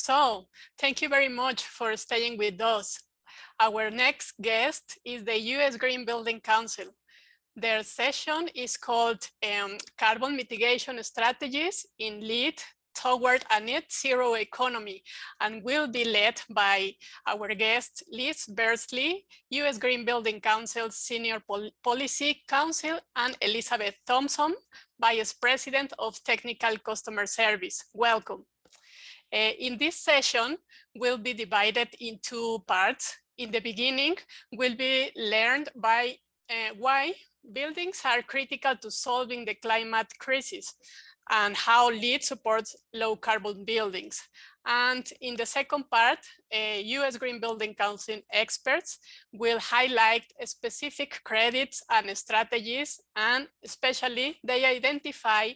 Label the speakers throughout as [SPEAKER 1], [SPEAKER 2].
[SPEAKER 1] So, thank you very much for staying with us. Our next guest is the US Green Building Council. Their session is called Carbon Mitigation Strategies in Lead Toward a Net Zero Economy, and will be led by our guest, Liz Beardsley, US Green Building Council Senior Policy Counsel, and Elizabeth Thompson, Vice President of Technical Customer Service. Welcome. In this session, will be divided in two parts. In the beginning, will be learned by why buildings are critical to solving the climate crisis and how LEED supports low carbon buildings. And in the second part, US Green Building Council experts will highlight specific credits and strategies, and especially they identify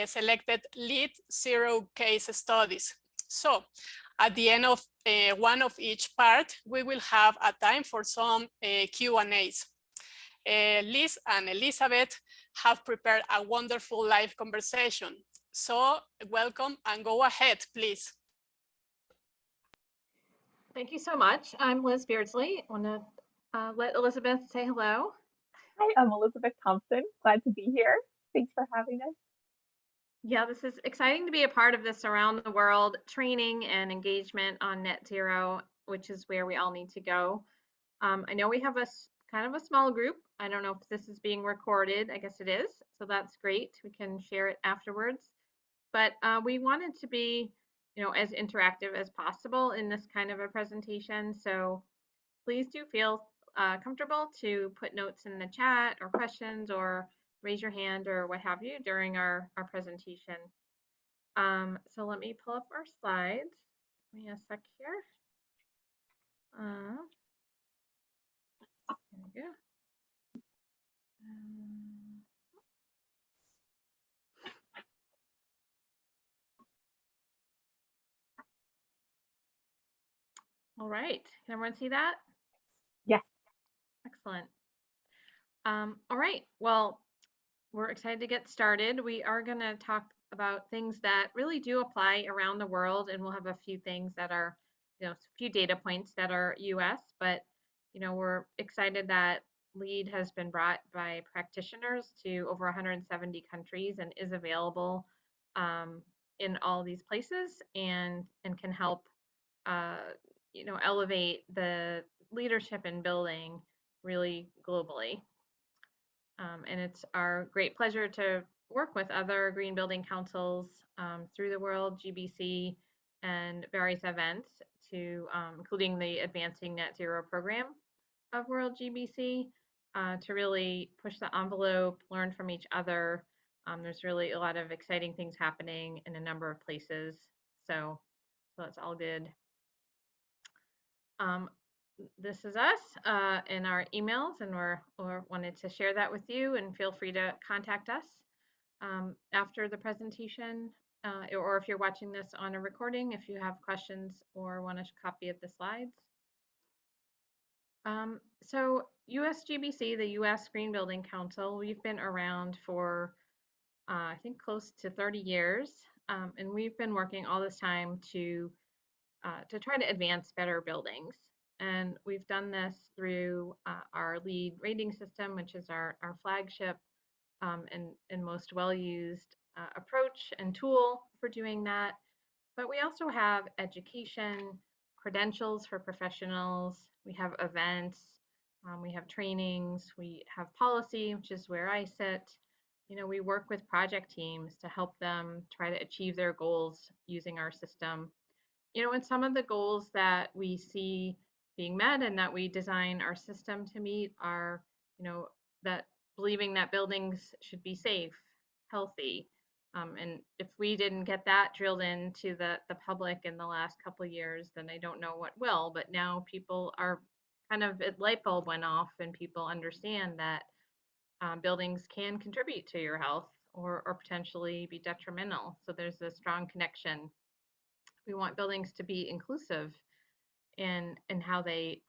[SPEAKER 1] selected LEED zero case studies. So at the end of one of each part, we will have a time for some Q&As. Liz and Elizabeth have prepared a wonderful live conversation. So welcome and go ahead, please.
[SPEAKER 2] Thank you so much. I'm Liz Beardsley. I want to let Elizabeth say hello.
[SPEAKER 3] Hi, I'm Elizabeth Thompson. Glad to be here. Thanks for having us.
[SPEAKER 2] Yeah, this is exciting to be a part of this around the world training and engagement on net zero, which is where we all need to go. I know we have a kind of a small group. I don't know if this is being recorded. I guess it is. So that's great. We can share it afterwards. But we wanted to be, as interactive as possible in this kind of a presentation. So please do feel comfortable to put notes in the chat or questions or raise your hand or what have you during our presentation. So let me pull up our slides. Give me a sec here. There we go. All right, can everyone see that?
[SPEAKER 3] Yes.
[SPEAKER 2] Excellent. All right, well, we're excited to get started. We are going to talk about things that really do apply around the world, and we'll have a few things that are, a few data points that are US, but, we're excited that LEED has been brought by practitioners to over 170 countries and is available in all these places and can help, elevate the leadership in building really globally. And it's our great pleasure to work with other green building councils through the world, GBC, and various events, to including the Advancing Net Zero program of World GBC, to really push the envelope, learn from each other. There's really a lot of exciting things happening in a number of places, so that's all good. This is us in our emails, and we're wanted to share that with you, and feel free to contact us after the presentation, or if you're watching this on a recording, if you have questions or want a copy of the slides. So USGBC, the US Green Building Council, we've been around for I think close to 30 years, and we've been working all this time to try to advance better buildings. And we've done this through our LEED rating system, which is our flagship and most well-used approach and tool for doing that. But we also have education, credentials for professionals, we have events, we have trainings, we have policy, which is where I sit. We work with project teams to help them try to achieve their goals using our system. And some of the goals that we see being met and that we design our system to meet are, that believing that buildings should be safe, healthy. And if we didn't get that drilled into the public in the last couple of years, then I don't know what will. But now people are kind of, a light bulb went off, and people understand that buildings can contribute to your health or potentially be detrimental. So there's a strong connection. We want buildings to be inclusive in how they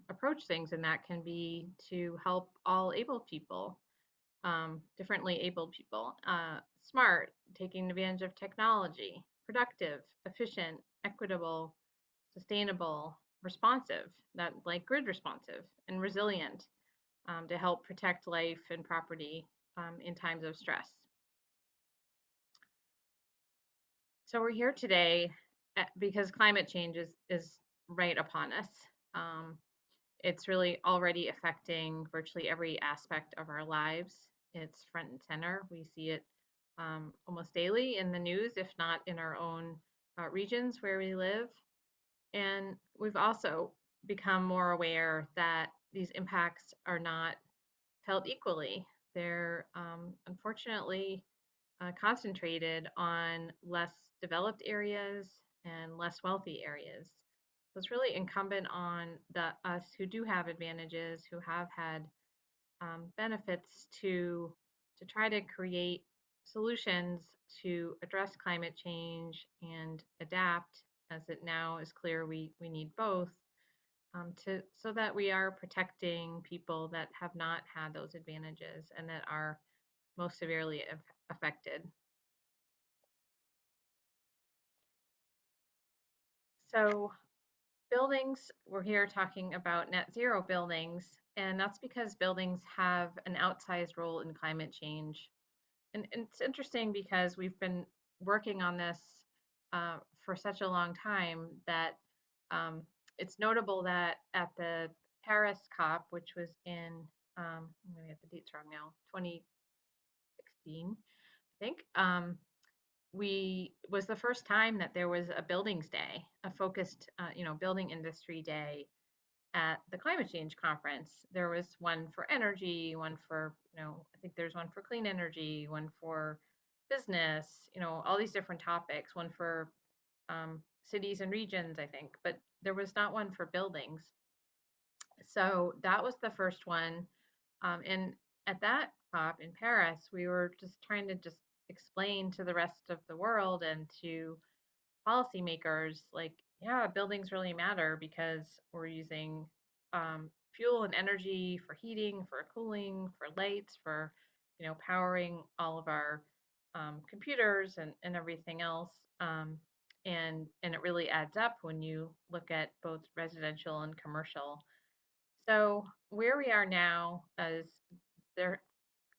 [SPEAKER 2] approach things, and that can be to help all able people, differently abled people, smart, taking advantage of technology, productive, efficient, equitable, sustainable, responsive, that like grid responsive and resilient, to help protect life and property in times of stress. So we're here today because climate change is right upon us. Um, it's really already affecting virtually every aspect of our lives. It's front and center. We see it almost daily in the news, if not in our own regions where we live. And we've also become more aware that these impacts are not felt equally. They're unfortunately concentrated on less developed areas and less wealthy areas. So it's really incumbent on us who do have advantages, who have had benefits to try to create solutions to address climate change and adapt, as it now is clear we need both, so that we are protecting people that have not had those advantages and that are most severely affected. So buildings, we're here talking about net zero buildings, and that's because buildings have an outsized role in climate change. And it's interesting because we've been working on this for such a long time that um, it's notable that at the Paris COP, which was in, I'm going to get the dates wrong now, 2016, I think, was the first time that there was a buildings day, a focused, building industry day at the climate change conference. There was one for energy, one for, I think there's one for clean energy, one for business, all these different topics, one for cities and regions, I think, but there was not one for buildings. So that was the first one. And at that COP in Paris, we were just trying to just explain to the rest of the world and to policymakers, like, yeah, buildings really matter because we're using fuel and energy for heating, for cooling, for lights, for powering all of our computers and everything else. And it really adds up when you look at both residential and commercial. So where we are now is there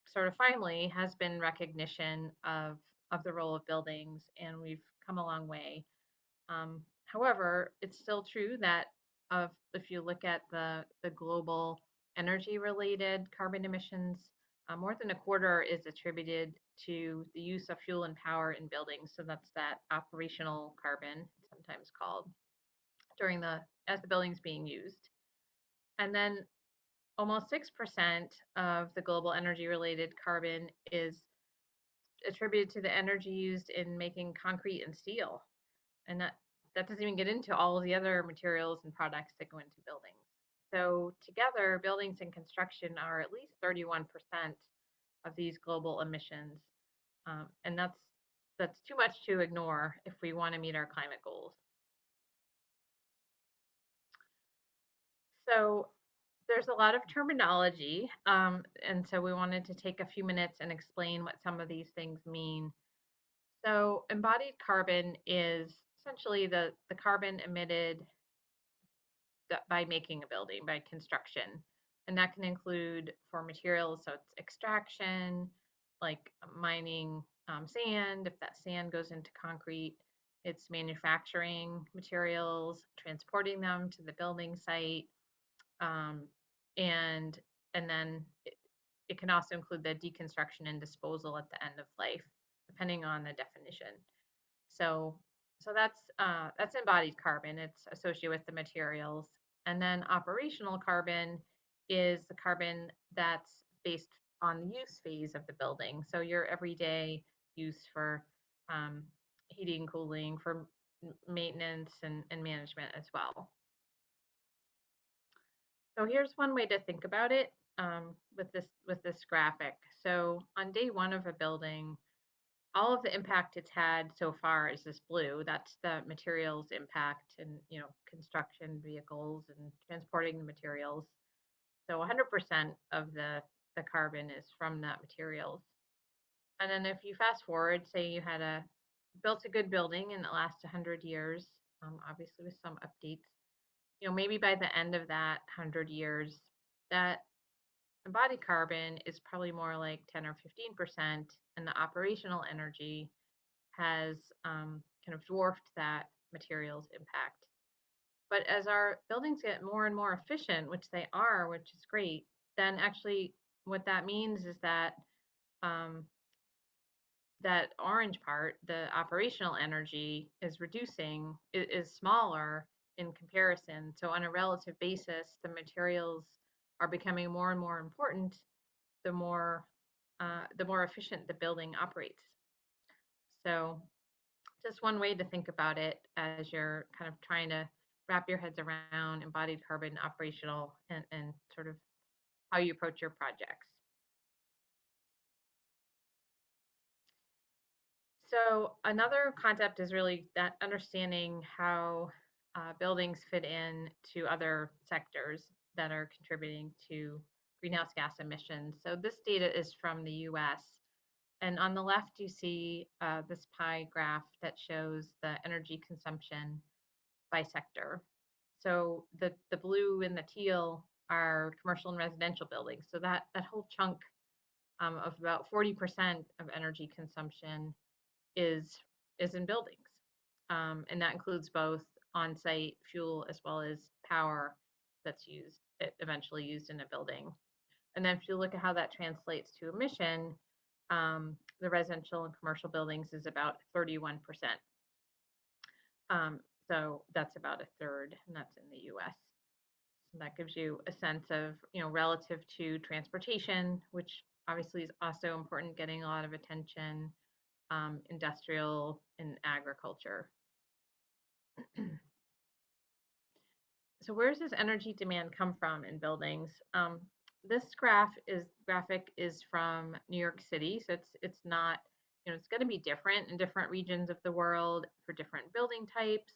[SPEAKER 2] sort of finally has been recognition of the role of buildings, and we've come a long way. However, it's still true that if you look at the global energy-related carbon emissions, more than a quarter is attributed to the use of fuel and power in buildings. So that's that operational carbon, sometimes called, as the building's being used. And then almost 6% of the global energy-related carbon is attributed to the energy used in making concrete and steel. And that doesn't even get into all of the other materials and products that go into buildings. So together, buildings and construction are at least 31% of these global emissions. And that's too much to ignore if we want to meet our climate goals. So there's a lot of terminology, and so we wanted to take a few minutes and explain what some of these things mean. So embodied carbon is essentially the carbon emitted by making a building, by construction. And that can include for materials, so it's extraction, like mining sand, if that sand goes into concrete. It's manufacturing materials, transporting them to the building site, and then it can also include the deconstruction and disposal at the end of life, depending on the definition. So that's embodied carbon. It's associated with the materials. And then operational carbon is the carbon that's based on the use phase of the building. So your everyday use for heating, cooling, for maintenance and management as well. So here's one way to think about it with this graphic. So on day one of a building, all of the impact it's had so far is this blue. That's the materials impact and construction, vehicles, and transporting the materials. So 100% of the carbon is from that materials. And then if you fast forward, say you had built a good building and it lasts 100 years, obviously with some updates. Maybe by the end of that 100 years, that embodied carbon is probably more like 10 or 15%, and the operational energy has kind of dwarfed that materials impact. But as our buildings get more and more efficient, which they are, which is great, then actually what that means is that um, that orange part, the operational energy, is reducing, is smaller in comparison. So on a relative basis, the materials are becoming more and more important the more efficient the building operates. So just one way to think about it as you're kind of trying to wrap your heads around embodied carbon operational and sort of how you approach your projects. So another concept is really that understanding how buildings fit in to other sectors that are contributing to greenhouse gas emissions. So this data is from the US. And on the left, you see this pie graph that shows the energy consumption by sector. So the blue and the teal are commercial and residential buildings. So that whole chunk of about 40% of energy consumption is in buildings, and that includes both on-site fuel as well as power that's eventually used in a building. And then if you look at how that translates to emission, the residential and commercial buildings is about 31%. So that's about a third, and that's in the US. So that gives you a sense of, relative to transportation, which obviously is also important, getting a lot of attention, industrial and agriculture. So where does this energy demand come from in buildings? This graphic is from New York City, so it's not, it's going to be different in different regions of the world for different building types,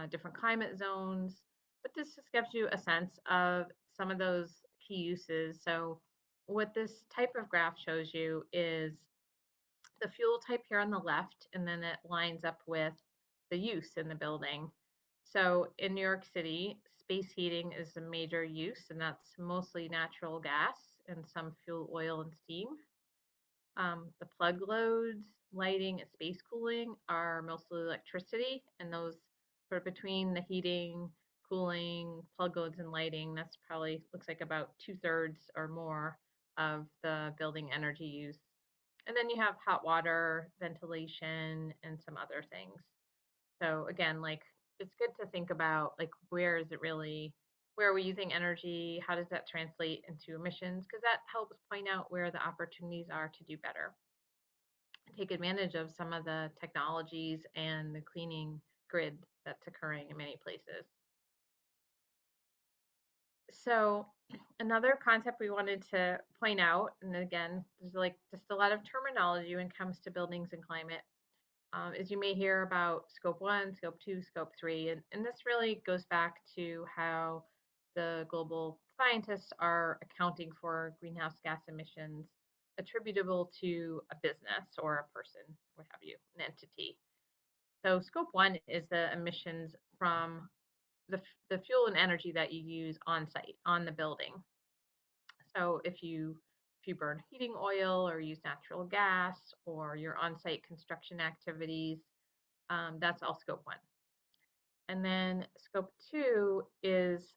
[SPEAKER 2] different climate zones, but this just gives you a sense of some of those key uses. So what this type of graph shows you is the fuel type here on the left, and then it lines up with the use in the building. So in New York City, space heating is a major use, and that's mostly natural gas and some fuel oil and steam. The plug loads, lighting, and space cooling are mostly electricity, and those sort of between the heating, cooling, plug loads, and lighting, that's probably looks like about 2/3 or more of the building energy use. And then you have hot water, ventilation, and some other things. So again, like it's good to think about like where are we using energy? How does that translate into emissions? Because that helps point out where the opportunities are to do better. Take advantage of some of the technologies and the cleaning grid that's occurring in many places. So another concept we wanted to point out, and again, there's like just a lot of terminology when it comes to buildings and climate, is you may hear about scope 1, scope 2, scope 3, and this really goes back to how the global scientists are accounting for greenhouse gas emissions attributable to a business or a person, what have you, an entity. So scope 1 is the emissions from the fuel and energy that you use on site, on the building. So if you burn heating oil or use natural gas or your on-site construction activities, that's all scope 1. And then scope 2 is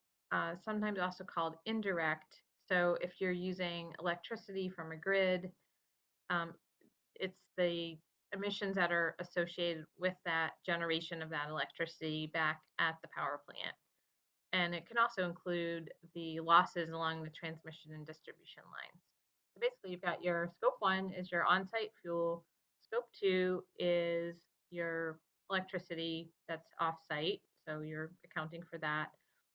[SPEAKER 2] sometimes also called indirect. So if you're using electricity from a grid, it's the emissions that are associated with that generation of that electricity back at the power plant. And it can also include the losses along the transmission and distribution lines. So basically, you've got your scope 1 is your on-site fuel, scope 2 is your electricity that's off-site, so you're accounting for that.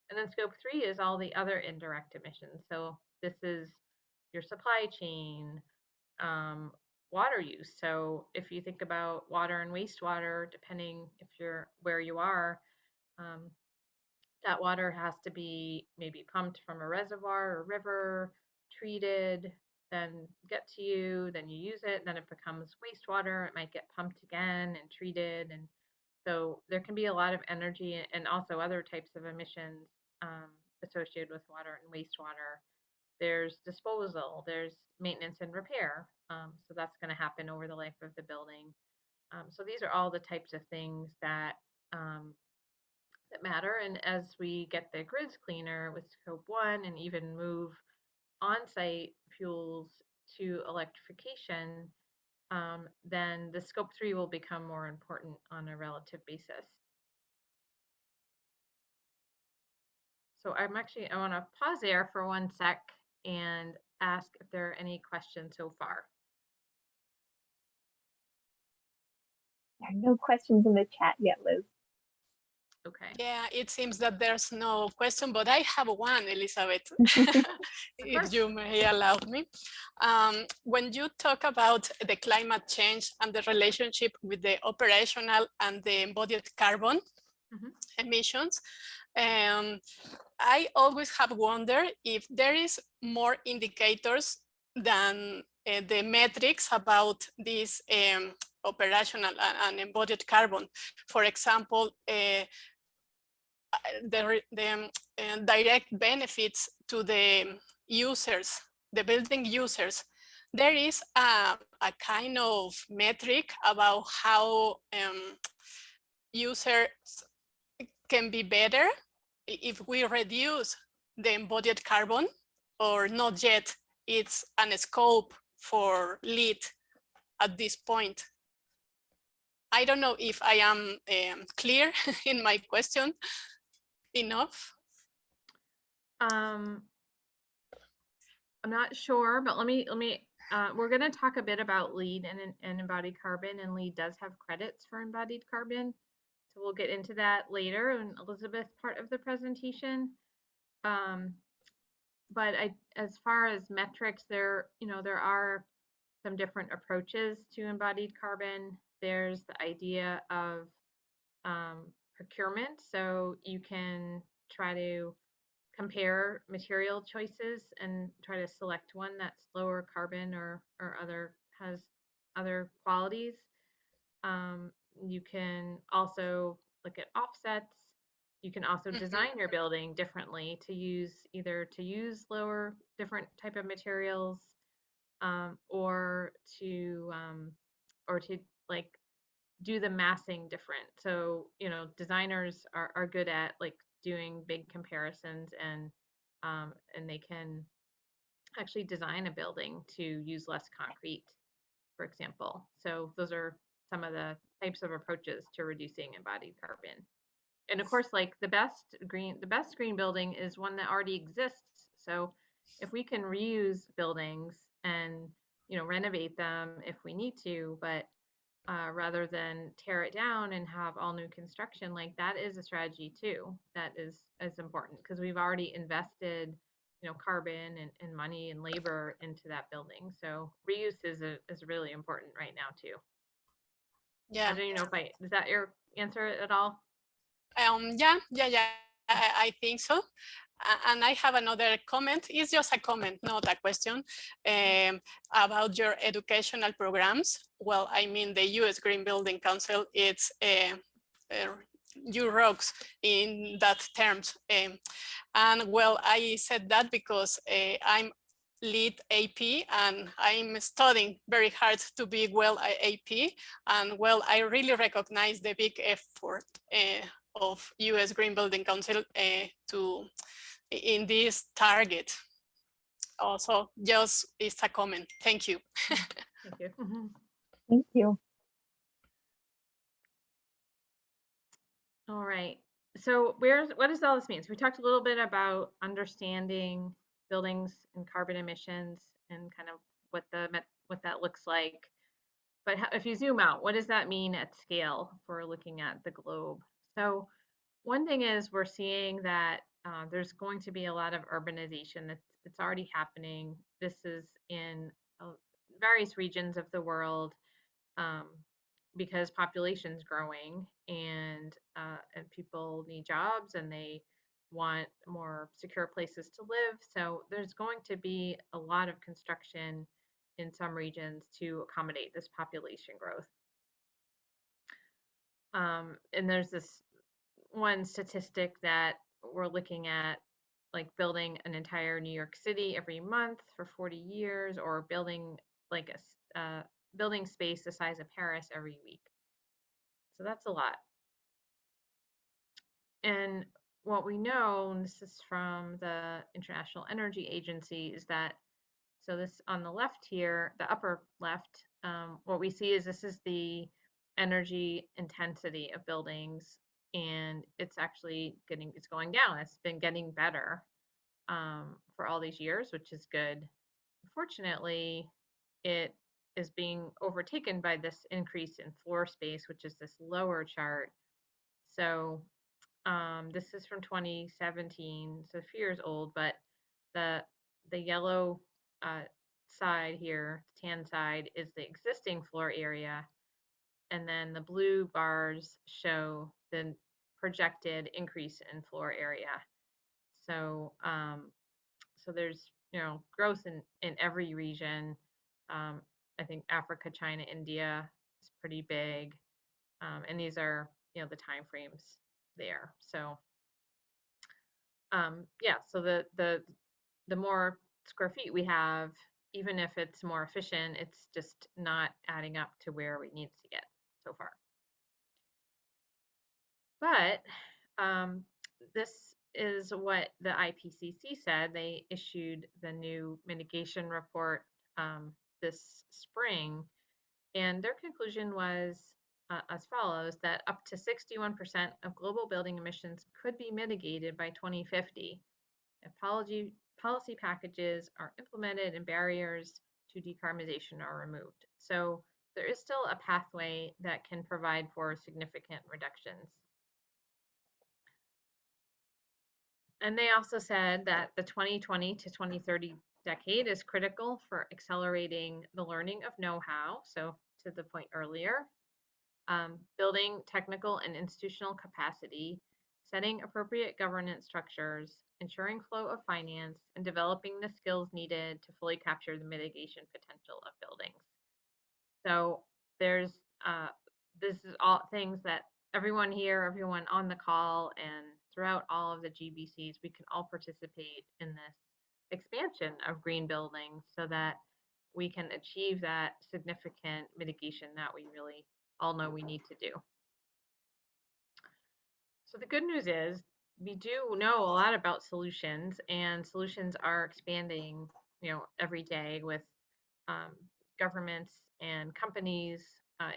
[SPEAKER 2] And then scope 3 is all the other indirect emissions. So this is your supply chain, water use. So if you think about water and wastewater, depending if you're where you are, that water has to be maybe pumped from a reservoir or river, treated, then get to you, then you use it, then it becomes wastewater. It might get pumped again and treated, and So there can be a lot of energy and also other types of emissions associated with water and wastewater. There's disposal, there's maintenance and repair. So that's going to happen over the life of the building. So these are all the types of things that that matter. And as we get the grids cleaner with scope 1 and even move on-site fuels to electrification, then the scope 3 will become more important on a relative basis. So I want to pause there for 1 sec and ask if there are any questions so far.
[SPEAKER 3] There are no questions in the chat yet, Liz.
[SPEAKER 2] Okay.
[SPEAKER 1] Yeah, it seems that there's no question, but I have one, Elizabeth, if you may allow me. When you talk about the climate change and the relationship with the operational and the embodied carbon emissions, I always have wondered if there is more indicators than the metrics about this operational and embodied carbon. For example, the direct benefits to the users, the building users. There is a kind of metric about how users can be better if we reduce the embodied carbon, or not yet. It's an scope for lead at this point. I don't know if I am clear in my question enough.
[SPEAKER 2] I'm not sure, but let me we're going to talk a bit about LEED and embodied carbon, and LEED does have credits for embodied carbon. So we'll get into that later in Elizabeth's part of the presentation. But as far as metrics, there are some different approaches to embodied carbon. There's the idea of procurement. So you can try to compare material choices and try to select one that's lower carbon or has other qualities. You can also look at offsets. You can also design your building differently to use lower different type of materials, or to like do the massing different. So designers are good at like doing big comparisons, and they can actually design a building to use less concrete, for example. So those are some of the types of approaches to reducing embodied carbon. And of course, like the best green building is one that already exists. So if we can reuse buildings and renovate them if we need to, but rather than tear it down and have all new construction, like that is a strategy too. That is important because we've already invested, carbon and money and labor into that building. So reuse is really important right now too.
[SPEAKER 1] Yeah.
[SPEAKER 2] I don't even know if does that your answer at all?
[SPEAKER 1] Yeah. I think so. And I have another comment. It's just a comment, not a question, about your educational programs. Well, I mean, the US Green Building Council, it's you rocks in that terms. And well, I said that because I'm lead AP and I'm studying very hard to be well AP. And well, I really recognize the big effort of US Green Building Council in this target. Also, just it's a comment. Thank you.
[SPEAKER 2] Thank you.
[SPEAKER 3] Thank you.
[SPEAKER 2] All right. So what does all this mean? So we talked a little bit about understanding buildings and carbon emissions and kind of what that looks like. But if you zoom out, what does that mean at scale for looking at the globe? So one thing is we're seeing that there's going to be a lot of urbanization. It's already happening. This is in various regions of the world. Because population's growing and people need jobs and they want more secure places to live. So there's going to be a lot of construction in some regions to accommodate this population growth. And there's this one statistic that we're looking at, like building an entire New York City every month for 40 years, or building like building space the size of Paris every week. So that's a lot. And what we know, and this is from the International Energy Agency, is that, so this on the left here, the upper left, what we see is this is the energy intensity of buildings, and it's actually it's going down. It's been getting better for all these years, which is good. Unfortunately, it is being overtaken by this increase in floor space, which is this lower chart. So this is from 2017, so a few years old, but the yellow side here, tan side, is the existing floor area, and then the blue bars show the projected increase in floor area. So so there's growth in every region. I think Africa, China, India is pretty big, and these are the time frames there. So yeah, so the more square feet we have, even if it's more efficient, it's just not adding up to where we need to get so far. But this is what the IPCC said. They issued the new mitigation report this spring, and their conclusion was as follows: that up to 61% of global building emissions could be mitigated by 2050 if policy packages are implemented and barriers to decarbonization are removed. So there is still a pathway that can provide for significant reductions. And they also said that the 2020 to 2030 decade is critical for accelerating the learning of know-how. So to the point earlier, building technical and institutional capacity, setting appropriate governance structures, ensuring flow of finance, and developing the skills needed to fully capture the mitigation potential of buildings. So there's this is all things that everyone here, everyone on the call, and throughout all of the GBCs, we can all participate in this expansion of green buildings so that we can achieve that significant mitigation that we really all know we need to do. So the good news is we do know a lot about solutions, and solutions are expanding, every day with governments and companies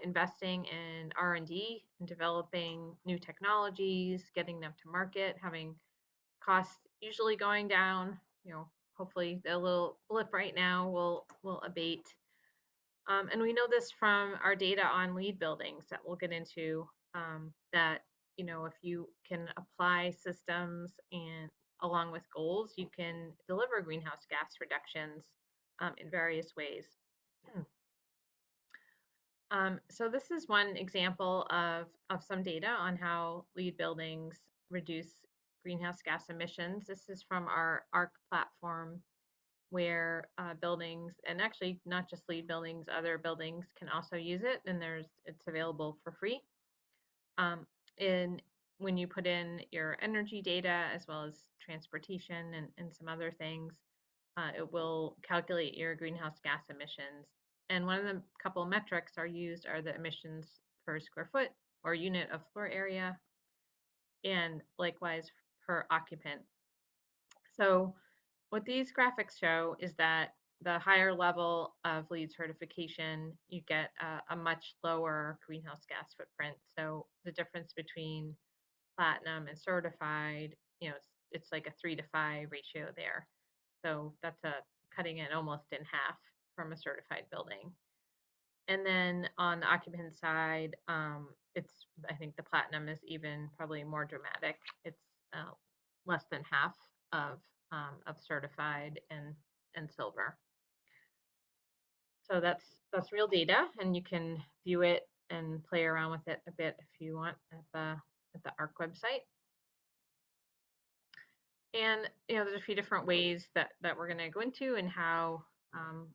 [SPEAKER 2] investing in R&D and developing new technologies, getting them to market, having costs usually going down. Hopefully the little blip right now will abate. And we know this from our data on LEED buildings that we'll get into, that if you can apply systems and along with goals, you can deliver greenhouse gas reductions in various ways. So this is one example of some data on how LEED buildings reduce greenhouse gas emissions. This is from our ARC platform, where buildings, and actually not just LEED buildings, other buildings can also use it, and it's available for free. When you put in your energy data as well as transportation and some other things, it will calculate your greenhouse gas emissions. And one of the couple of metrics used are the emissions per square foot or unit of floor area, and likewise per occupant. So what these graphics show is that the higher level of LEED certification, you get a much lower greenhouse gas footprint. So the difference between platinum and certified, it's like a 3-to-5 ratio there. So that's cutting it almost in half from a certified building. And then on the occupant side, I think the platinum is even probably more dramatic. It's less than half of certified and silver. So that's real data, and you can view it and play around with it a bit if you want at the ARC website. And there's a few different ways that we're going to go into and how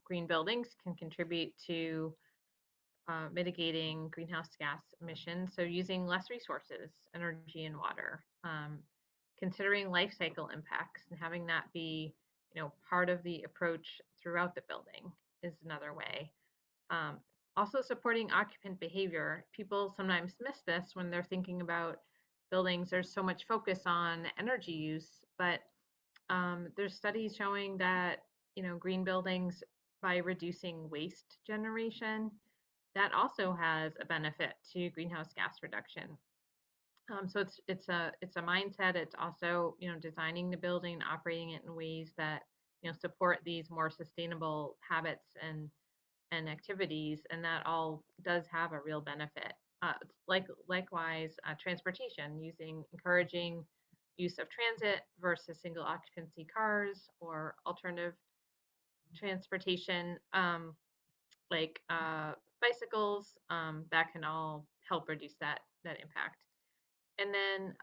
[SPEAKER 2] green buildings can contribute to mitigating greenhouse gas emissions. So using less resources, energy and water, considering life cycle impacts and having that be, part of the approach throughout the building is another way. Also supporting occupant behavior. People sometimes miss this when they're thinking about buildings. There's so much focus on energy use, but there's studies showing that, green buildings, by reducing waste generation, that also has a benefit to greenhouse gas reduction. So it's a mindset. It's also, designing the building, operating it in ways that, support these more sustainable habits and activities, and that all does have a real benefit. Likewise, transportation, encouraging use of transit versus single occupancy cars or alternative transportation, like bicycles, that can all help reduce that impact. And then,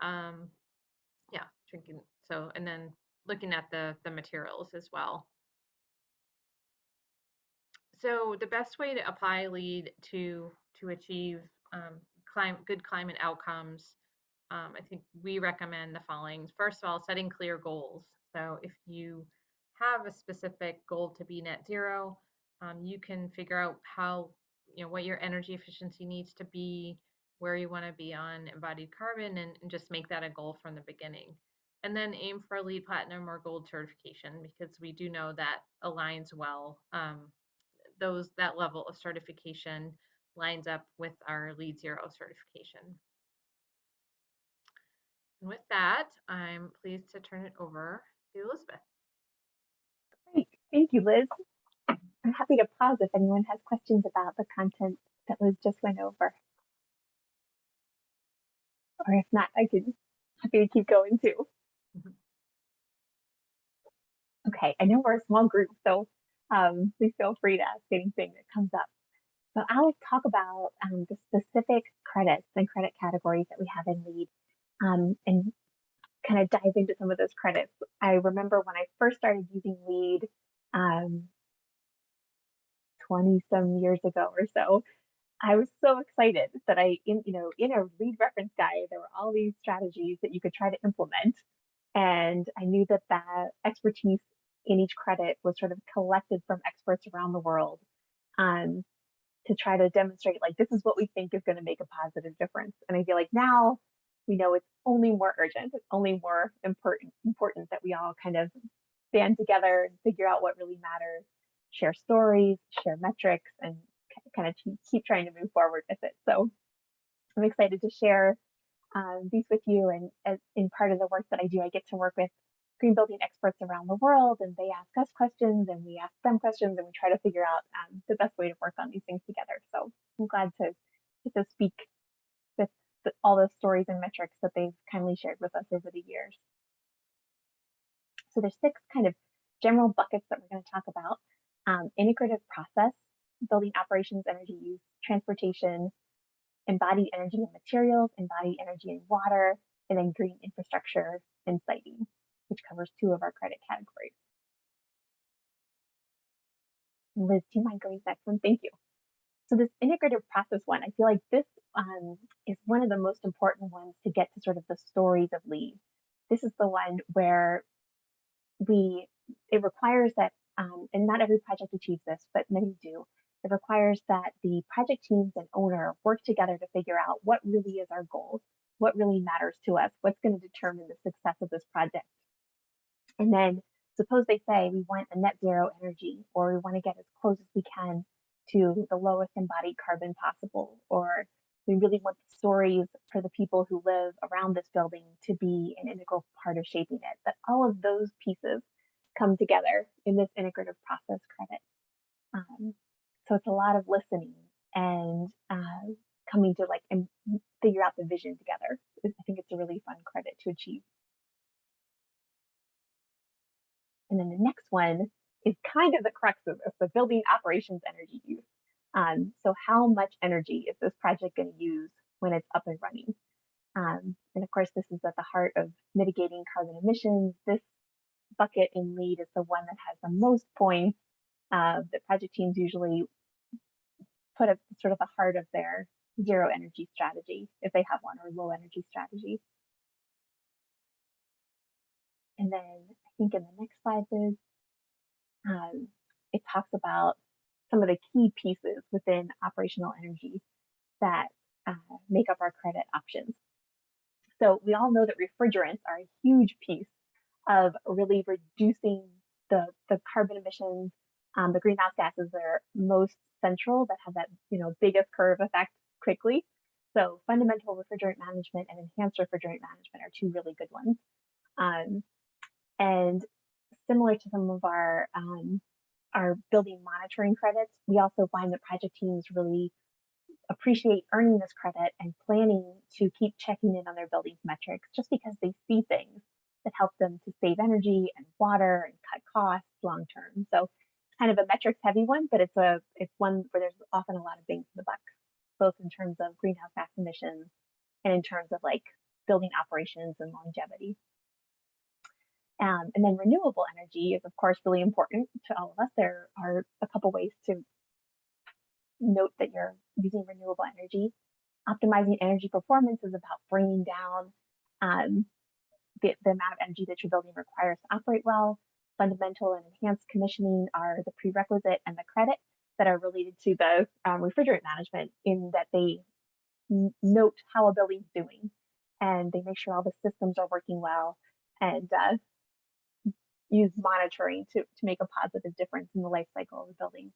[SPEAKER 2] yeah, drinking. So, and then looking at the materials as well. So the best way to apply LEED to achieve good climate outcomes, I think we recommend the following. First of all, setting clear goals. So if you have a specific goal to be net zero, you can figure out how, what your energy efficiency needs to be, where you want to be on embodied carbon, and just make that a goal from the beginning. And then aim for LEED Platinum or Gold certification, because we do know that aligns well. That level of certification lines up with our LEED Zero certification. And with that, I'm pleased to turn it over to Elizabeth.
[SPEAKER 3] Great. Thank you, Liz. I'm happy to pause if anyone has questions about the content that Liz just went over. Or if not, happy to keep going too. Okay, I know we're a small group, so please feel free to ask anything that comes up. So I'll talk about the specific credits and credit categories that we have in LEED, and kind of dive into some of those credits. I remember when I first started using LEED 20 some years ago or so, I was so excited that in a LEED reference guide, there were all these strategies that you could try to implement. And I knew that expertise in each credit was sort of collected from experts around the world, to try to demonstrate, like, this is what we think is going to make a positive difference. And I feel like now we know it's only more urgent, it's only more important that we all kind of band together and figure out what really matters, share stories, share metrics, and kind of keep trying to move forward with it. So I'm excited to share these with you. And as in part of the work that I do, I get to work with green building experts around the world, and they ask us questions and we ask them questions, and we try to figure out the best way to work on these things together. So I'm glad to speak with all the stories and metrics that they've kindly shared with us over the years. So there's 6 kind of general buckets that we're going to talk about: integrative process, building operations, energy use, transportation, embodied energy and materials, embodied energy and water, and then green infrastructure and siting, which covers 2 of our credit categories. Liz, do you mind going next one? Thank you. So this integrative process one, I feel like this is one of the most important ones to get to sort of the stories of LEED. This is the one where it requires that, and not every project achieves this, but many do. It requires that the project teams and owner work together to figure out what really is our goal, what really matters to us, what's going to determine the success of this project. And then suppose they say we want a net zero energy, or we want to get as close as we can to the lowest embodied carbon possible, or we really want the stories for the people who live around this building to be an integral part of shaping it. That all of those pieces come together in this integrative process credit. So it's a lot of listening and coming to and figure out the vision together. I think it's a really fun credit to achieve. And then the next one is kind of the crux of this, the building operations energy use. So how much energy is this project going to use when it's up and running? And of course, this is at the heart of mitigating carbon emissions. This bucket in LEED is the one that has the most points. The project teams usually put at sort of the heart of their zero energy strategy, if they have one, or low energy strategy. And then I think in the next slide, Liz, it talks about some of the key pieces within operational energy that make up our credit options. So we all know that refrigerants are a huge piece of really reducing the carbon emissions, the greenhouse gases that are most central, that have that biggest curve effect quickly. So fundamental refrigerant management and enhanced refrigerant management are two really good ones. And similar to some of our building monitoring credits, we also find that project teams really appreciate earning this credit and planning to keep checking in on their building's metrics, just because they see things that help them to save energy and water and cut costs long term. So it's kind of a metrics heavy one, but it's one where there's often a lot of bang for the buck, both in terms of greenhouse gas emissions and in terms of like building operations and longevity. And then renewable energy is, of course, really important to all of us. There are a couple ways to note that you're using renewable energy. Optimizing energy performance is about bringing down the amount of energy that your building requires to operate well. Fundamental and enhanced commissioning are the prerequisite and the credit that are related to the refrigerant management, in that they note how a building's doing and they make sure all the systems are working well, and use monitoring to make a positive difference in the life cycle of the building.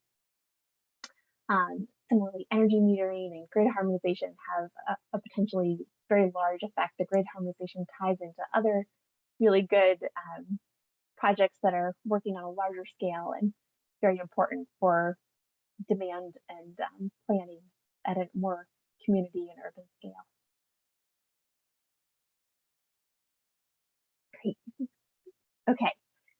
[SPEAKER 3] Similarly, energy metering and grid harmonization have a potentially very large effect. The grid harmonization ties into other really good projects that are working on a larger scale and very important for demand and planning at a more community and urban scale. Great. Okay,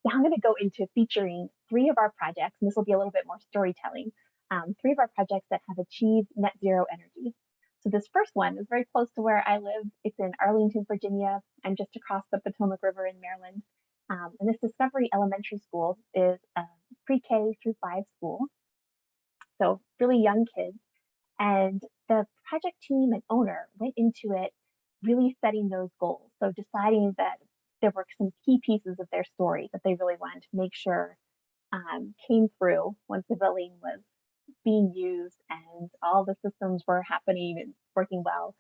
[SPEAKER 3] now I'm going to go into featuring 3 of our projects, and this will be a little bit more storytelling. 3 of our projects that have achieved net zero energy. So this first one is very close to where I live. It's in Arlington, Virginia. I'm just across the Potomac River in Maryland. And this Discovery Elementary School is a pre-K through 5 school. So really young kids. And the project team and owner went into it really setting those goals. So deciding that there were some key pieces of their story that they really wanted to make sure came through once the building was being used and all the systems were happening and working well.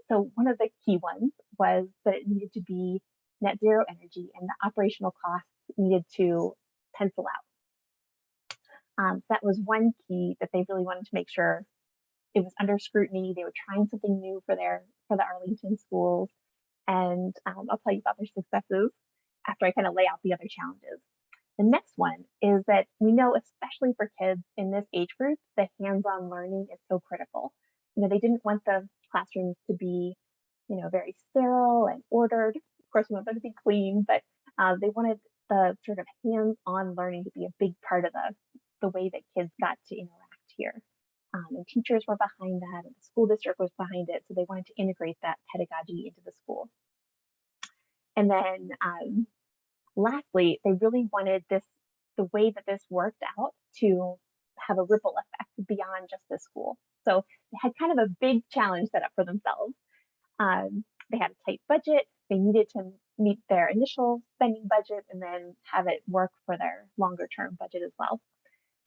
[SPEAKER 3] So one of the key ones was that it needed to be net zero energy, and the operational costs needed to pencil out. That was one key that they really wanted to make sure it was under scrutiny. They were trying something new for the Arlington schools, and I'll tell you about their successes after I kind of lay out the other challenges. The next one is that we know, especially for kids in this age group, that hands-on learning is so critical. They didn't want the classrooms to be, very sterile and ordered. Of course, we want them to be clean, but they wanted the sort of hands-on learning to be a big part of the way that kids got to interact here. And teachers were behind that, and the school district was behind it, so they wanted to integrate that pedagogy into the school. And then lastly, they really wanted the way that this worked out to have a ripple effect beyond just the school. So they had kind of a big challenge set up for themselves. They had a tight budget. They needed to meet their initial spending budget and then have it work for their longer term budget as well.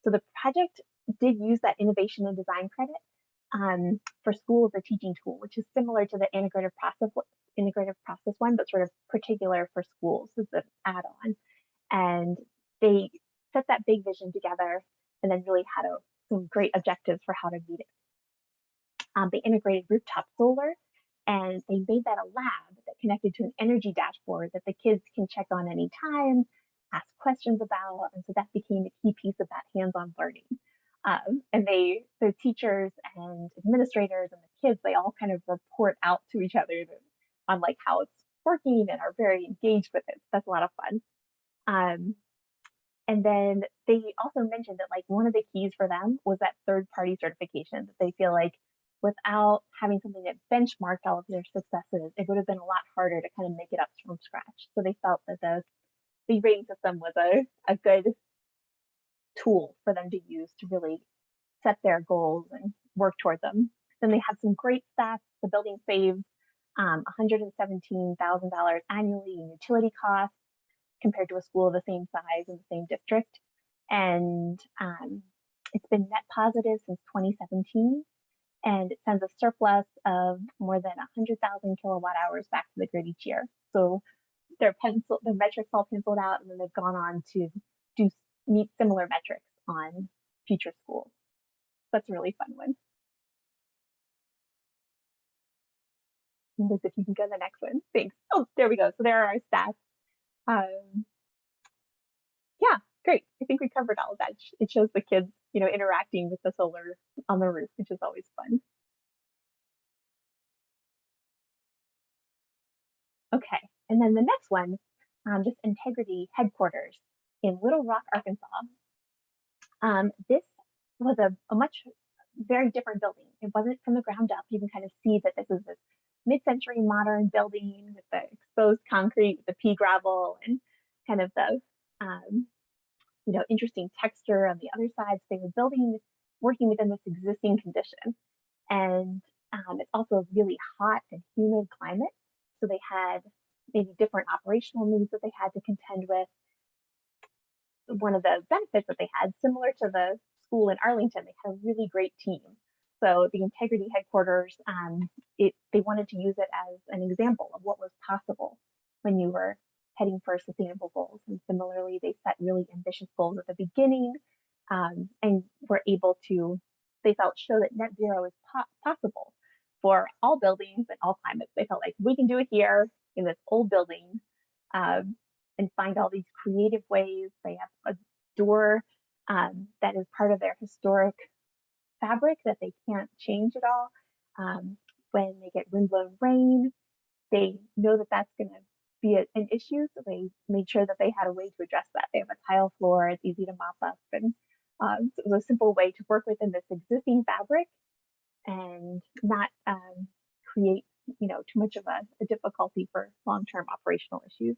[SPEAKER 3] So the project did use that innovation and design credit for school as a teaching tool, which is similar to the integrative process one, but sort of particular for schools as an add-on. And they set that big vision together and then really had some great objectives for how to meet it. They integrated rooftop solar, and they made that a lab that connected to an energy dashboard that the kids can check on anytime, ask questions about, and so that became a key piece of that hands-on learning. And the teachers and administrators and the kids, they all kind of report out to each other on like how it's working and are very engaged with it. So that's a lot of fun. And then they also mentioned that like one of the keys for them was that third-party certification, that they feel like without having something that benchmarked all of their successes, it would have been a lot harder to kind of make it up from scratch. So they felt that the rating system was a good tool for them to use to really set their goals and work toward them. Then they have some great stats. The building saves $117,000 annually in utility costs compared to a school of the same size in the same district. And it's been net positive since 2017. And it sends a surplus of more than 100,000 kilowatt hours back to the grid each year. So their metrics all penciled out, and then they've gone on to meet similar metrics on future schools. That's a really fun one. Liz, if you can go to the next one. Thanks. Oh, there we go. So there are our stats. Yeah, great. I think we covered all of that. It shows the kids, interacting with the solar on the roof, which is always fun. Okay, and then the next one, just Integrity headquarters in Little Rock, Arkansas. This was a very different building. It wasn't from the ground up. You can kind of see that this is this mid-century modern building with the exposed concrete, with the pea gravel, and kind of the interesting texture on the other side. So they were working within this existing condition, and it's also a really hot and humid climate. So they had maybe different operational needs that they had to contend with. One of the benefits that they had, similar to the school in Arlington, they had a really great team. So the Integrity headquarters, they wanted to use it as an example of what was possible when you were heading for sustainable goals. And similarly, they set really ambitious goals at the beginning, and were able to, they felt, show that net zero is possible for all buildings and all climates. They felt like we can do it here in this old building, and find all these creative ways. They have a door that is part of their historic fabric that they can't change at all. When they get windblown rain, they know that that's going to be an issue, so they made sure that they had a way to address that. They have a tile floor, it's easy to mop up, and so it was a simple way to work within this existing fabric and not create too much of a difficulty for long-term operational issues.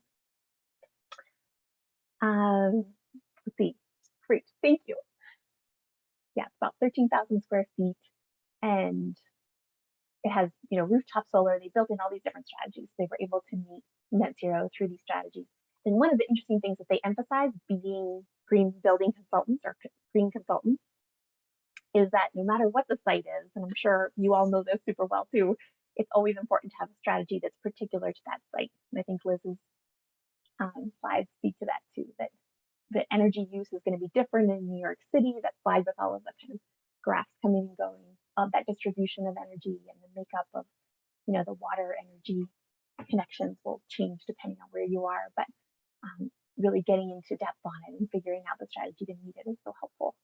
[SPEAKER 3] Let's see. Great, thank you. Yeah, it's about 13,000 square feet, and it has rooftop solar. They built in all these different strategies. They were able to meet net zero through these strategies. And one of the interesting things that they emphasize, being green building consultants or green consultants, is that no matter what the site is, and I'm sure you all know this super well too, it's always important to have a strategy that's particular to that site. And I think Liz's slides speak to that too, that the energy use is going to be different in New York City. That slide with all of the kind of graphs coming and going, of that distribution of energy and the makeup of, the water energy connections will change depending on where you are. But really getting into depth on it and figuring out the strategy to meet it is so helpful.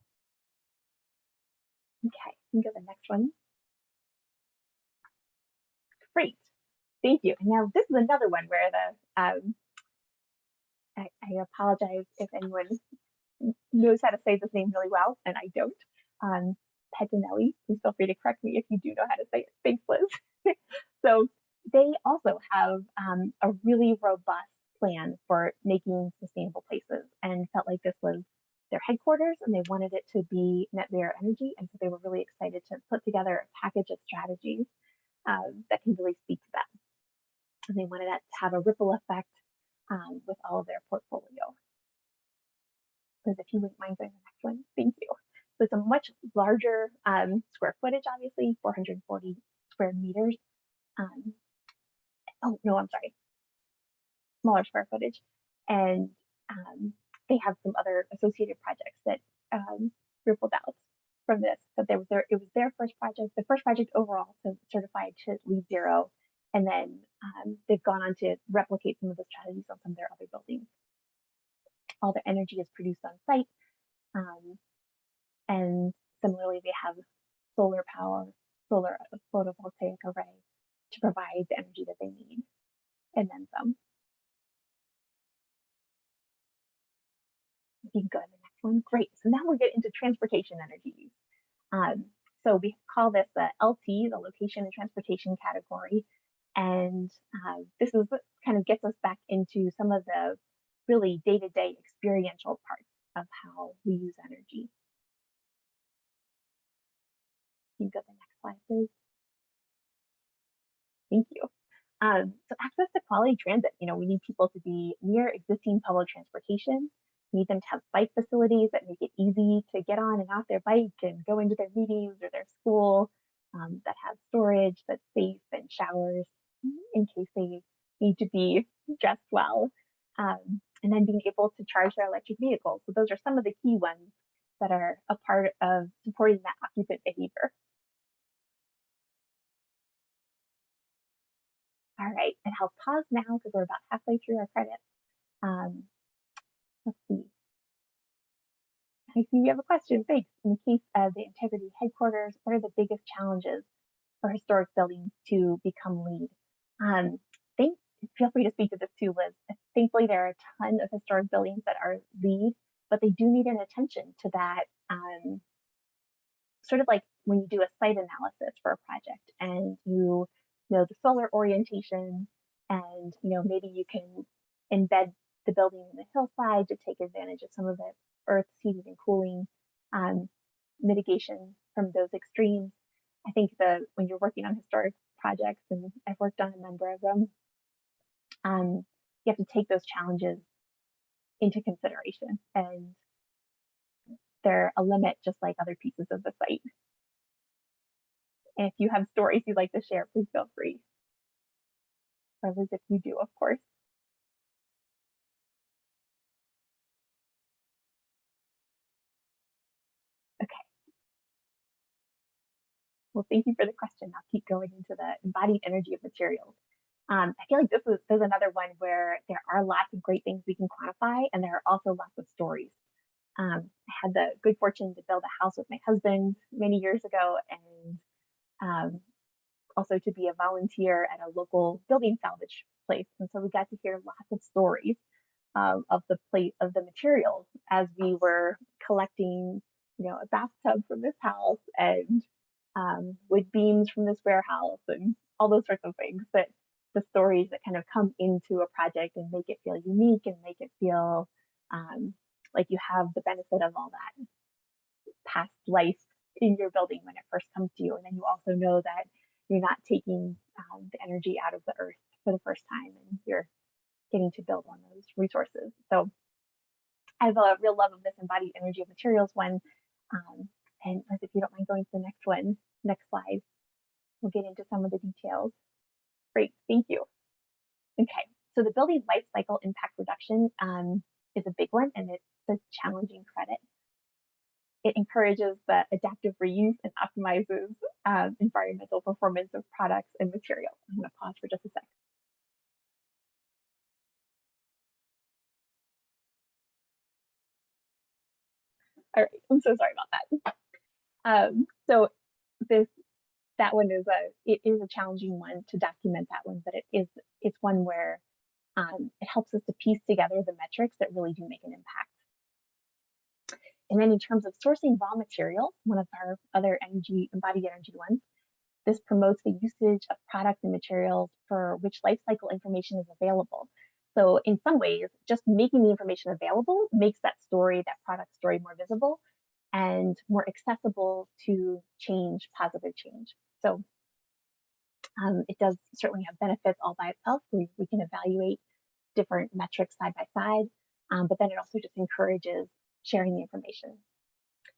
[SPEAKER 3] Okay, we can go to the next one. Great, thank you. And now this is another one where I apologize if anyone knows how to say this name really well, and I don't. Pettinelli, please feel free to correct me if you do know how to say it. Thanks, Liz. So they also have a really robust plan for making sustainable places, and felt like this was their headquarters and they wanted it to be net zero energy. And so they were really excited to put together a package of strategies that can really speak to that. And they wanted it to have a ripple effect with all of their portfolio. Liz, if you wouldn't mind going to the next one, thank you. So it's a much larger square footage, obviously, 440 square meters. Oh, no, I'm sorry. Smaller square footage. And they have some other associated projects that rippled out from this. But it was their first project, the first project overall to certify to LEED Zero. And then they've gone on to replicate some of the strategies on some of their other buildings. All the energy is produced on site. And similarly, they have solar power, solar photovoltaic array to provide the energy that they need, and then some. You can go to the next one. Great. So now we'll get into transportation energy use. So we call this the LT, the location and transportation category. And this is what kind of gets us back into some of the really day-to-day experiential parts of how we use energy. You can go to the next slide, please. Thank you. So access to quality transit, we need people to be near existing public transportation. We need them to have bike facilities that make it easy to get on and off their bike and go into their meetings or their school, that have storage that's safe and showers in case they need to be dressed well. And then being able to charge their electric vehicles. So those are some of the key ones that are a part of supporting that occupant behavior. All right, and I'll pause now because we're about halfway through our credits. Let's see. I see you have a question. Thanks. In the case of the integrity headquarters, what are the biggest challenges for historic buildings to become LEED? Feel free to speak to this too, Liz. Thankfully, there are a ton of historic buildings that are LEED, but they do need an attention to that. Sort of like when you do a site analysis for a project and you know the solar orientation, and maybe you can embed the building in the hillside to take advantage of some of the earth's heating and cooling mitigation from those extremes. I think that when you're working on historic projects, and I've worked on a number of them, you have to take those challenges into consideration, and they're a limit just like other pieces of the site. And if you have stories you'd like to share, please feel free. Or Liz, if you do, of course. Okay. Well, thank you for the question. I'll keep going into the embodied energy of materials. I feel like this is another one where there are lots of great things we can quantify, and there are also lots of stories. I had the good fortune to build a house with my husband many years ago, and also to be a volunteer at a local building salvage place. And so we got to hear lots of stories of the materials as we were collecting, a bathtub from this house and wood beams from this warehouse and all those sorts of things. But the stories that kind of come into a project and make it feel unique and make it feel like you have the benefit of all that past life in your building when it first comes to you. And then you also know that you're not taking the energy out of the earth for the first time, and you're getting to build on those resources. So I have a real love of this embodied energy of materials one. And Liz, if you don't mind going to the next one, next slide, we'll get into some of the details. Great, thank you. Okay, so the building life cycle impact reduction is a big one, and it's a challenging credit. It encourages the adaptive reuse and optimizes environmental performance of products and materials. I'm going to pause for just a sec. All right, I'm so sorry about that. So that one is a challenging one to document that one, but it's one where it helps us to piece together the metrics that really do make an impact. And then in terms of sourcing raw materials, one of our other embodied energy ones, this promotes the usage of products and materials for which life cycle information is available. So in some ways, just making the information available makes that product story more visible and more accessible to positive change. So it does certainly have benefits all by itself. We can evaluate different metrics side by side, but then it also just encourages sharing the information.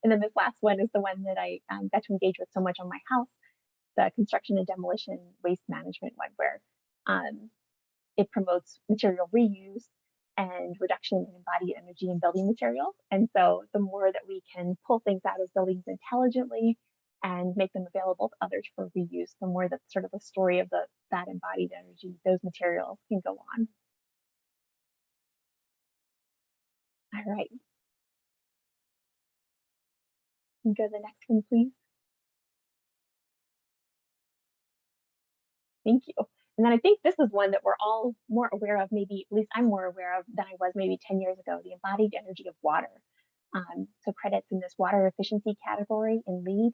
[SPEAKER 3] And then this last one is the one that I got to engage with so much on my house, the construction and demolition waste management one, where it promotes material reuse and reduction in embodied energy in building materials. And so the more that we can pull things out of buildings intelligently and make them available to others for reuse, the more that sort of the story of that embodied energy, those materials can go on. All right. Can go to the next one, please. Thank you. And then I think this is one that we're all more aware of, maybe at least I'm more aware of than I was maybe 10 years ago, the embodied energy of water. So credits in this water efficiency category in LEED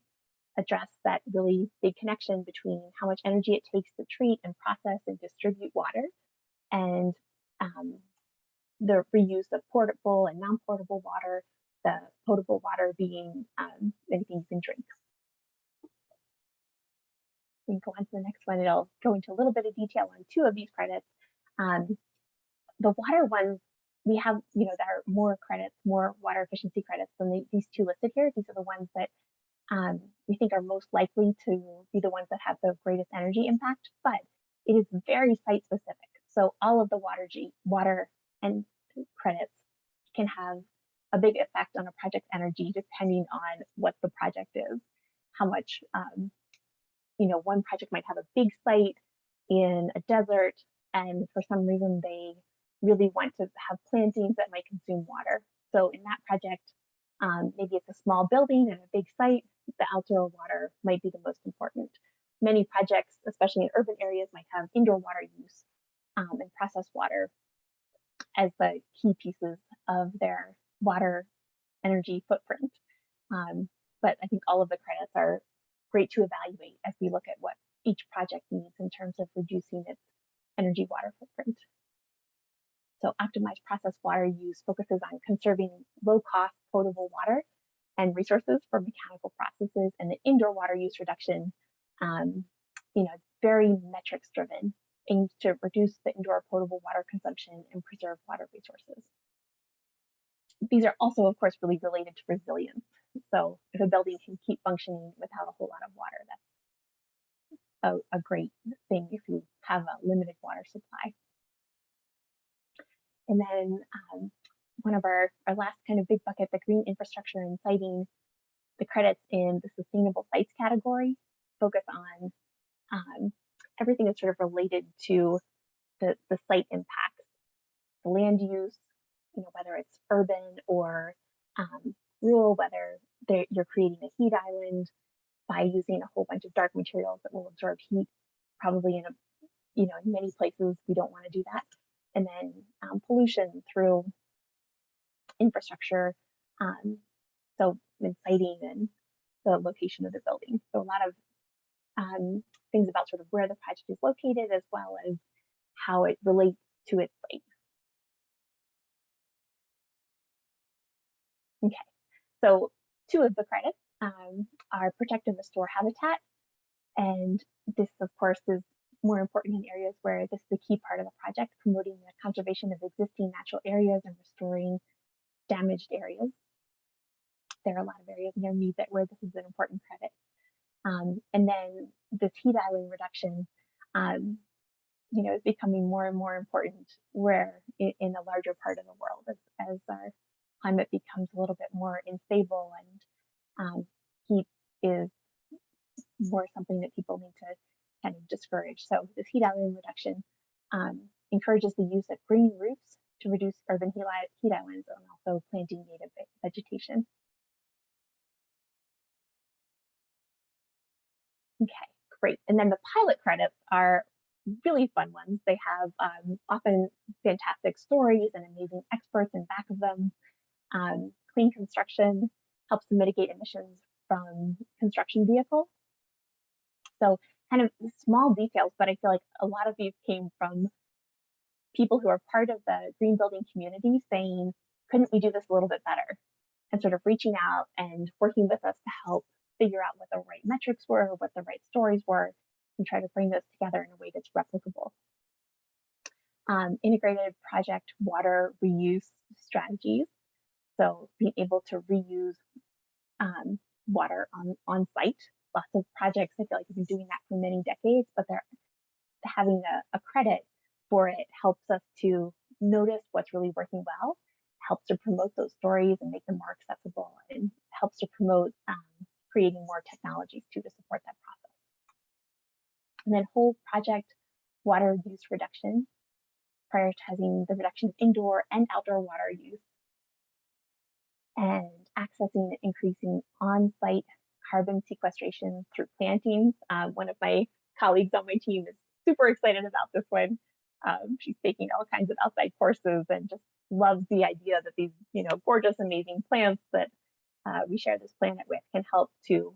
[SPEAKER 3] address that really big connection between how much energy it takes to treat and process and distribute water, and the reuse of portable and non-portable water, the potable water being anything you can drink. we can go on to the next one. It'll go into a little bit of detail on 2 of these credits. The water ones, we have, there are more credits, more water efficiency credits than these 2 listed here. These are the ones that we think are most likely to be the ones that have the greatest energy impact, but it is very site specific. So all of the water and credits can have a big effect on a project's energy depending on what the project is, how much, one project might have a big site in a desert, and for some reason they really want to have plantings that might consume water. So in that project, maybe it's a small building and a big site, the outdoor water might be the most important. Many projects, especially in urban areas, might have indoor water use and processed water as the key pieces of their water energy footprint. But I think all of the credits are great to evaluate as we look at what each project needs in terms of reducing its energy water footprint. So optimized processed water use focuses on conserving low-cost potable water and resources for mechanical processes, and the indoor water use reduction, very metrics driven, aims to reduce the indoor potable water consumption and preserve water resources. These are also, of course, really related to resilience. So if a building can keep functioning without a whole lot of water, that's a great thing if you have a limited water supply. And then one of our last kind of big bucket, the green infrastructure and siting, the credits in the sustainable sites category focus on everything that's sort of related to the site impacts, the land use, whether it's urban or rural, whether you're creating a heat island by using a whole bunch of dark materials that will absorb heat, probably in many places we don't want to do that. And then pollution through infrastructure, so siting and the location of the building. So a lot of things about sort of where the project is located as well as how it relates to its site. Okay, so 2 of the credits are protect and restore habitat. And this, of course, is more important in areas where this is a key part of the project, promoting the conservation of existing natural areas and restoring damaged areas. There are a lot of areas near me where this is an important credit. And then this heat island reduction, is becoming more and more important where in the larger part of the world as our climate becomes a little bit more unstable and heat is more something that people need to kind of discourage. So this heat island reduction encourages the use of green roofs to reduce urban heat islands and also planting native vegetation. Okay, great. And then the pilot credits are really fun ones. They have often fantastic stories and amazing experts in back of them. Clean construction helps to mitigate emissions from construction vehicles. So kind of small details, but I feel like a lot of these came from people who are part of the green building community saying, couldn't we do this a little bit better? And sort of reaching out and working with us to help figure out what the right metrics were, what the right stories were, and try to bring those together in a way that's replicable. Integrated project water reuse strategies. So being able to reuse water on site. Lots of projects, I feel like, have been doing that for many decades, but they're having a credit for it helps us to notice what's really working well, helps to promote those stories and make them more accessible, and helps to promote creating more technologies to support that process. And then whole project water use reduction, prioritizing the reduction of indoor and outdoor water use, and accessing and increasing on-site carbon sequestration through plantings. One of my colleagues on my team is super excited about this one. She's taking all kinds of outside courses and just loves the idea that these, gorgeous, amazing plants that we share this planet with can help to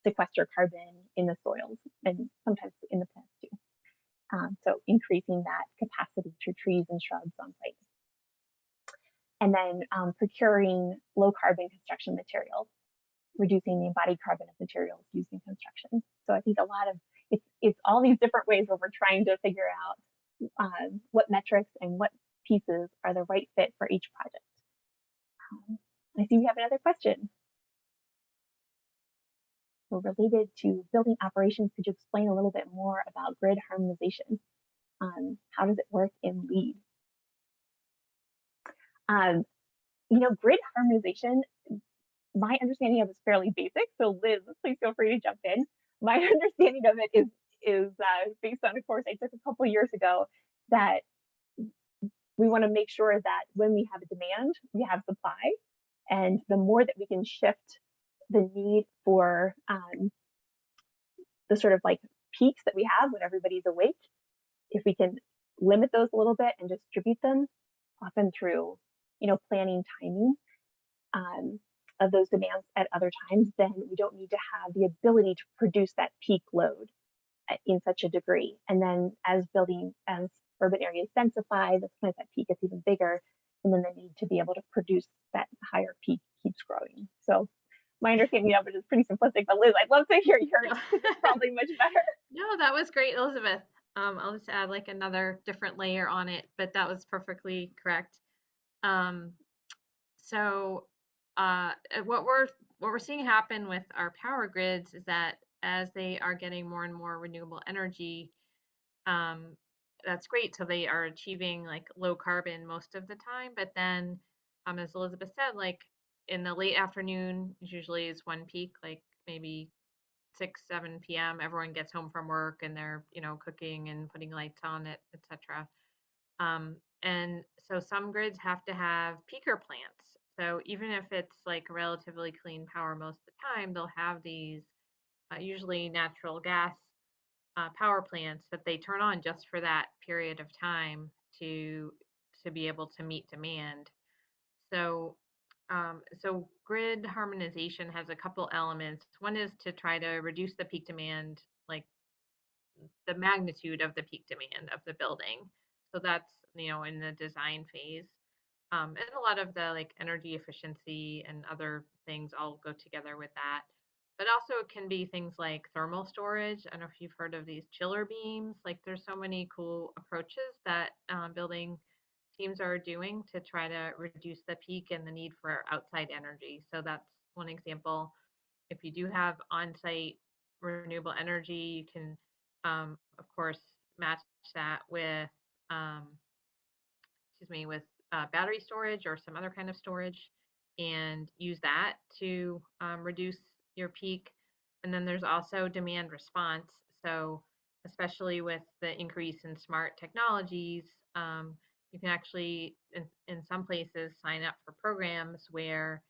[SPEAKER 3] sequester carbon in the soils and sometimes in the plants too. So increasing that capacity through trees and shrubs on site. And then procuring low carbon construction materials, reducing the embodied carbon of materials used in construction. So I think a lot of it's all these different ways where we're trying to figure out what metrics and what pieces are the right fit for each project. I see we have another question. So related to building operations, could you explain a little bit more about grid harmonization? How does it work in LEED? Grid harmonization, my understanding of it is fairly basic. So Liz, please feel free to jump in. My understanding of it is based on a course I took a couple years ago, that we want to make sure that when we have a demand, we have supply. And the more that we can shift the need for the sort of like peaks that we have when everybody's awake, if we can limit those a little bit and distribute them, often through, planning timing of those demands at other times, then we don't need to have the ability to produce that peak load in such a degree. And then as urban areas densify, sometimes that peak gets even bigger, and then the need to be able to produce that higher peak keeps growing. So my understanding of it is pretty simplistic, but Liz, I'd love to hear yours. It's probably much better.
[SPEAKER 2] No, that was great, Elizabeth. I'll just add like another different layer on it, but that was perfectly correct. What we're seeing happen with our power grids is that as they are getting more and more renewable energy, that's great. So they are achieving like low carbon most of the time, but then, as Elizabeth said, like in the late afternoon, usually is one peak, like maybe 6, 7 p.m. Everyone gets home from work and they're, cooking and putting lights on it, etc. And so some grids have to have peaker plants. So even if it's like relatively clean power most of the time, they'll have these usually natural gas power plants that they turn on just for that period of time to be able to meet demand. So grid harmonization has a couple elements. One is to try to reduce the peak demand, like the magnitude of the peak demand of the building. So that's, in the design phase. And a lot of the like energy efficiency and other things all go together with that. But also it can be things like thermal storage. I don't know if you've heard of these chiller beams. Like there's so many cool approaches that building teams are doing to try to reduce the peak and the need for outside energy. So that's one example. If you do have on-site renewable energy, you can, of course, match that with, battery storage or some other kind of storage and use that to reduce your peak. And then there's also demand response. So especially with the increase in smart technologies, you can actually, in some places, sign up for programs where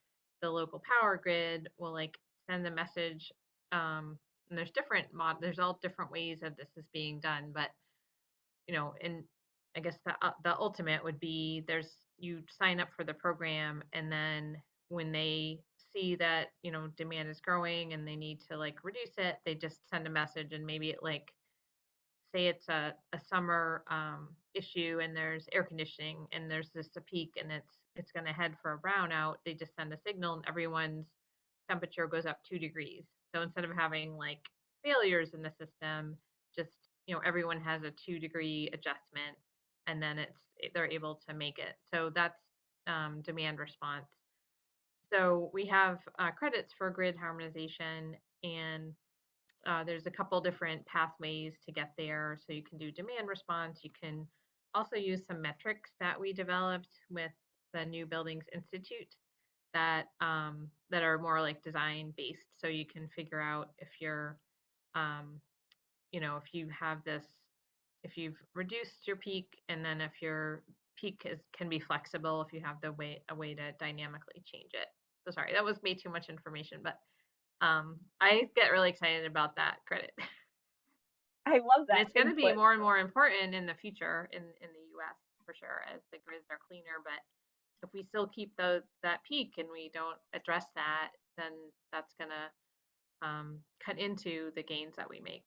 [SPEAKER 2] the local power grid will like send a message. And there's all different ways that this is being done, but and I guess the ultimate would be you sign up for the program, and then when they see that demand is growing and they need to like reduce it, they just send a message, and maybe it like say it's a summer issue and there's air conditioning and there's a peak and it's going to head for a brownout. They just send a signal and everyone's temperature goes up 2 degrees. So instead of having like failures in the system, just everyone has a 2-degree adjustment, and then they're able to make it. So that's demand response. So we have credits for grid harmonization, and there's a couple different pathways to get there. So you can do demand response. You can also use some metrics that we developed with the New Buildings Institute that are more like design based. So you can figure out if you're if you have if you've reduced your peak, and then if your peak can be flexible, if you have a way to dynamically change it. So sorry, that was way too much information, but I get really excited about that credit.
[SPEAKER 3] I love that.
[SPEAKER 2] And it's going to be more and more important in the future in the US for sure, as the grids are cleaner. But if we still keep that peak and we don't address that, then that's going to cut into the gains that we make.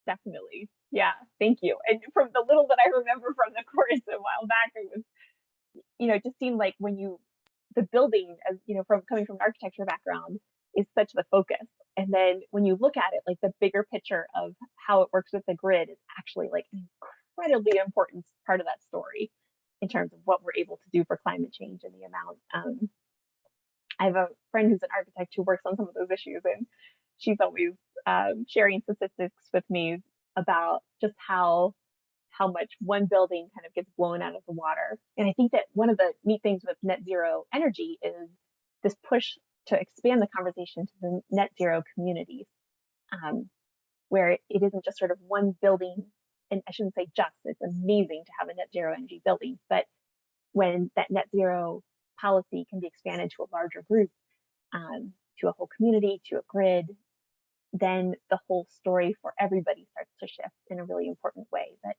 [SPEAKER 3] Definitely. Yeah, thank you. And from the little that I remember from the course a while back, it was, it just seemed like when the building, as from coming from an architecture background, is such the focus. And then when you look at it, like the bigger picture of how it works with the grid is actually like an incredibly important part of that story in terms of what we're able to do for climate change and the amount. I have a friend who's an architect who works on some of those issues, and she's always sharing statistics with me about just how much one building kind of gets blown out of the water. And I think that one of the neat things with net zero energy is this push to expand the conversation to the net zero communities, where it isn't just sort of one building. And I shouldn't say just, it's amazing to have a net zero energy building, but when that net zero policy can be expanded to a larger group, to a whole community, to a grid, then the whole story for everybody starts to shift in a really important way that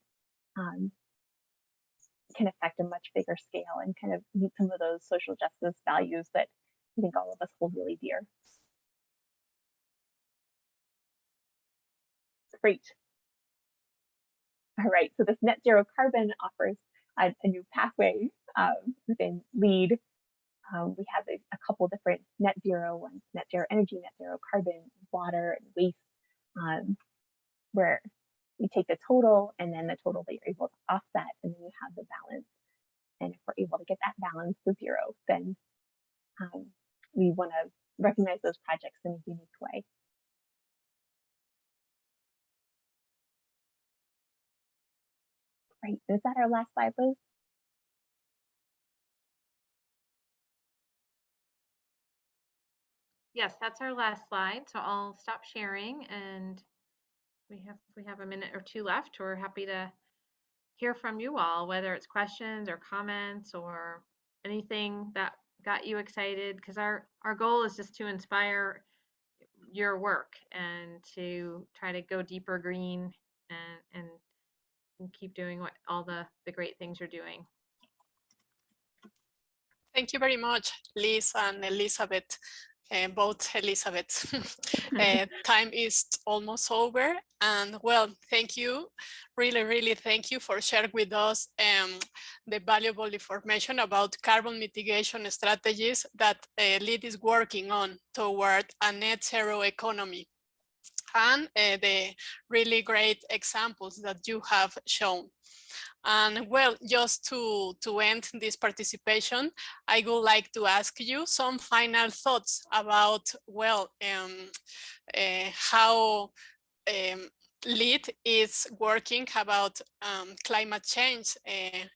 [SPEAKER 3] can affect a much bigger scale and kind of meet some of those social justice values that I think all of us hold really dear. Great. All right, so this net zero carbon offers a new pathway within LEED. We have a couple different net zero ones: net zero energy, net zero carbon, water, and waste, where you take the total and then the total that you're able to offset, and then you have the balance. And if we're able to get that balance to zero, then we want to recognize those projects in a unique way. Great. Is that our last slide, Liz?
[SPEAKER 2] Yes, that's our last slide. So I'll stop sharing, and we have a minute or two left. We're happy to hear from you all, whether it's questions or comments or anything that got you excited, because our goal is just to inspire your work and to try to go deeper green and keep doing what all the great things you're doing.
[SPEAKER 1] Thank you very much, Liz and Elizabeth. Both Elizabeth. Time is almost over, and well, thank you, really thank you for sharing with us the valuable information about carbon mitigation strategies that LEED is working on toward a net zero economy, and the really great examples that you have shown. And well, just to end this participation, I would like to ask you some final thoughts about, well, how LEED is working about climate change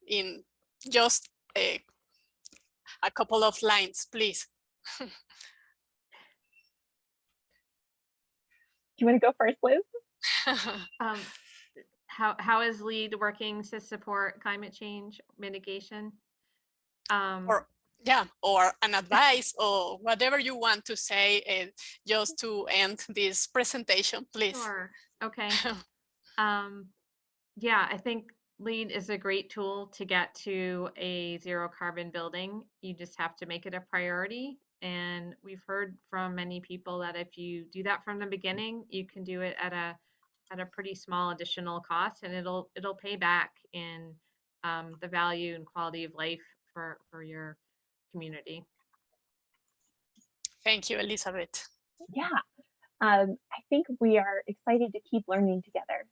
[SPEAKER 1] in just a couple of lines, please.
[SPEAKER 3] Do you want to go first, Liz?
[SPEAKER 2] How is LEED working to support climate change mitigation?
[SPEAKER 1] Or an advice or whatever you want to say, just to end this presentation, please.
[SPEAKER 2] Sure. Okay. Yeah, I think LEED is a great tool to get to a zero carbon building. You just have to make it a priority. And we've heard from many people that if you do that from the beginning, you can do it at a pretty small additional cost, and it'll pay back in the value and quality of life for your community.
[SPEAKER 1] Thank you, Elizabeth.
[SPEAKER 3] Yeah, I think we are excited to keep learning together.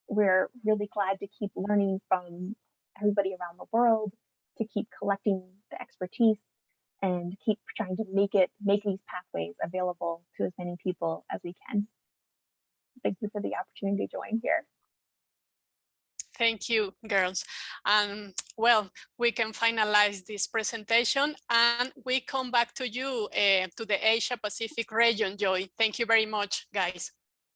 [SPEAKER 3] We're really glad to keep learning from everybody around the world, to keep collecting the expertise, and keep trying to make these pathways available to as many people as we can. Thank you for the opportunity to join here.
[SPEAKER 1] Thank you, girls. And well, we can finalize this presentation, and we come back to you to the Asia Pacific region, Joy. Thank you very much, guys.